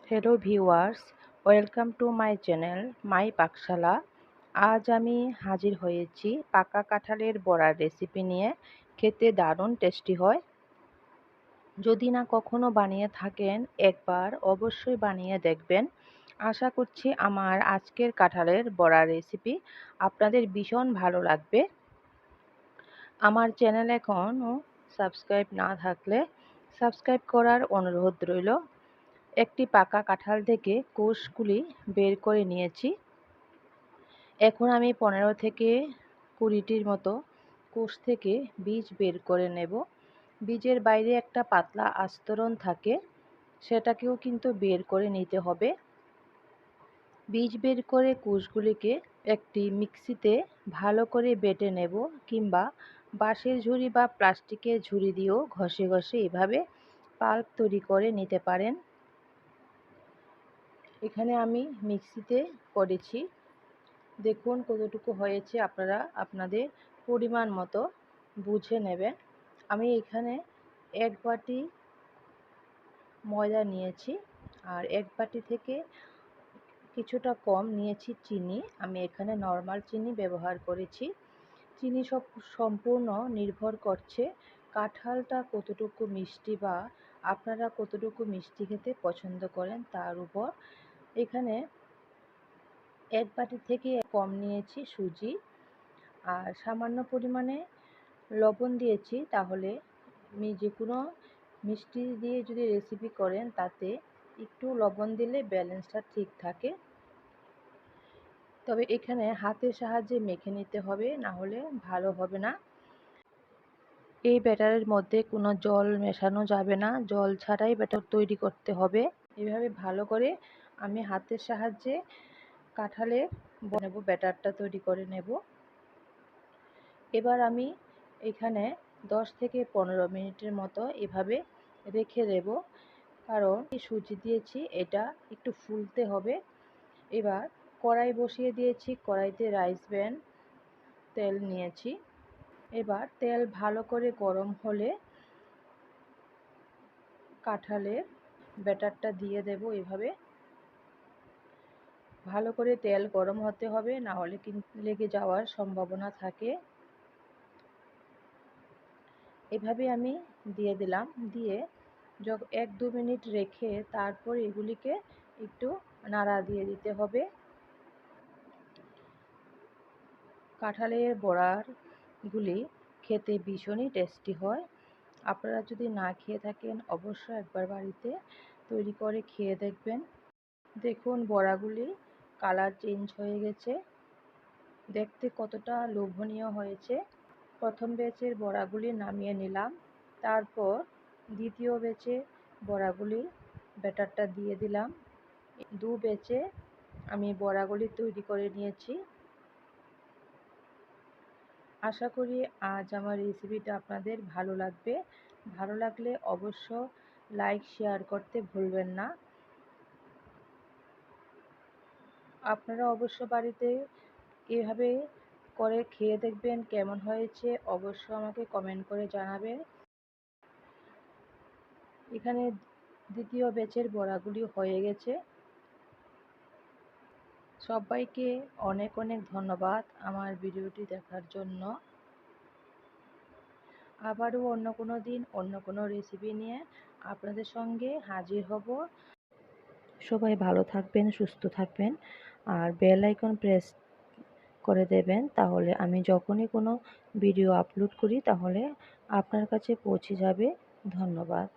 Hello viewers, welcome to my channel my Pakshala. আজ আমি হাজির হয়েছি পাকা কাঁঠালের বড়ার রেসিপি নিয়ে। খেতে দারুণ টেস্টি হয়। যদি না কখনো বানিয়ে থাকেন, একবার অবশ্যই বানিয়ে দেখবেন। আশা করছি আমার আজকের কাঁঠালের বড়ার রেসিপি আপনাদের ভীষণ ভালো লাগবে। আমার চ্যানেল এখনও সাবস্ক্রাইব না থাকলে সাবস্ক্রাইব করার অনুরোধ রইল। একটি পাকা কাঁঠাল থেকে কোষগুলি বের করে নিয়েছি। এখন আমি 15 থেকে 20টির মতো কোষ থেকে বীজ বের করে নেব। বীজের বাইরে একটা পাতলা আস্তরণ থাকে, সেটাকেও কিন্তু বের করে নিতে হবে। বীজ বের করে কোষগুলিকে একটি মিক্সিতে ভালো করে বেটে নেব, কিংবা বাঁশের ঝুড়ি বা প্লাস্টিকের ঝুড়ি দিয়েও ঘষে ঘষে এভাবে পাল্প তৈরি করে নিতে পারেন। এখানে আমি মিক্সিতে করেছি। দেখুন কতটুকু হয়েছে, আপনারা আপনাদের পরিমাণ মতো বুঝে নেবেন। আমি এখানে 1 বাটি ময়দা নিয়েছি, আর 1 বাটি থেকে কিছুটা কম নিয়েছি চিনি। আমি এখানে নর্মাল চিনি ব্যবহার করেছি। চিনি সম্পূর্ণ নির্ভর করছে কাঁঠালটা কতটুকু মিষ্টি বা আপনারা কতটুকু মিষ্টি খেতে পছন্দ করেন তার উপর। এখানে 1 বাটি থেকে কম নিয়েছি সুজি, আর সামান্য পরিমাণে লবণ দিয়েছি। তাহলে আমি যে কোনো মিষ্টি দিয়ে যদি রেসিপি করেন, তাতে একটু লবণ দিলে ব্যালেন্সটা ঠিক থাকে। তবে এখানে হাতের সাহায্যে মেখে নিতে হবে, না হলে ভালো হবে না। এই ব্যাটারের মধ্যে কোনো জল মেশানো যাবে না, জল ছাড়াই ব্যাটার তৈরি করতে হবে। এভাবে ভালো করে আমি হাতের সাহায্যে কাঁঠালে নেব, ব্যাটারটা তৈরি করে নেব। এবার আমি এখানে 10 থেকে 15 মিনিটের মতো এভাবে রেখে দেব, কারণ সুজি দিয়েছি, এটা একটু ফুলতে হবে। এবার কড়াই বসিয়ে দিয়েছি, কড়াইতে রাইস ব্র্যান তেল নিয়েছি। এবার তেল ভালো করে গরম হলে কাঁঠালের ব্যাটারটা দিয়ে দেব। এভাবে ভালো করে তেল গরম হতে হবে, না হলে কিন্তু লেগে যাওয়ার সম্ভাবনা থাকে। এভাবে আমি দিয়ে দিলাম, দিয়ে 1-2 মিনিট রেখে তারপর এগুলিকে একটু নাড়া দিয়ে দিতে হবে। কাঁঠালের বড়াগুলি খেতে ভীষণই টেস্টি হয়। আপনারা যদি না খেয়ে থাকেন, অবশ্যই একবার বাড়িতে তৈরি করে খেয়ে দেখবেন। দেখুন বড়াগুলি কালার চেঞ্জ হয়ে গেছে, দেখতে কতটা লোভনীয় হয়েছে। প্রথম ব্যাচের বড়াগুলি নামিয়ে নিলাম, তারপর দ্বিতীয় ব্যাচে বড়াগুলি ব্যাটারটা দিয়ে দিলাম। 2 ব্যাচে আমি বড়াগুলি তৈরি করে নিয়েছি। আশা করি আজ আমার রেসিপিটা আপনাদের ভালো লাগবে। ভালো লাগলে অবশ্য লাইক শেয়ার করতে ভুলবেন না। আপনারা অবশ্য বাড়িতে এভাবে করে খেয়ে দেখবেন, কেমন হয়েছে অবশ্য আমাকে কমেন্ট করে জানাবেন। এখানে দ্বিতীয় ব্যাচের বড়াগুলি হয়ে গেছে। সবাইকে অনেক অনেক ধন্যবাদ আমার ভিডিওটি দেখার জন্য। আবারও অন্য কোনো দিন অন্য কোনো রেসিপি নিয়ে আপনাদের সঙ্গে হাজির হব। সবাই ভালো থাকবেন, সুস্থ থাকবেন, আর বেল আইকন প্রেস করে দেবেন, তাহলে আমি যখনই কোনো ভিডিও আপলোড করি তাহলে আপনার কাছে পৌঁছে যাবে। ধন্যবাদ।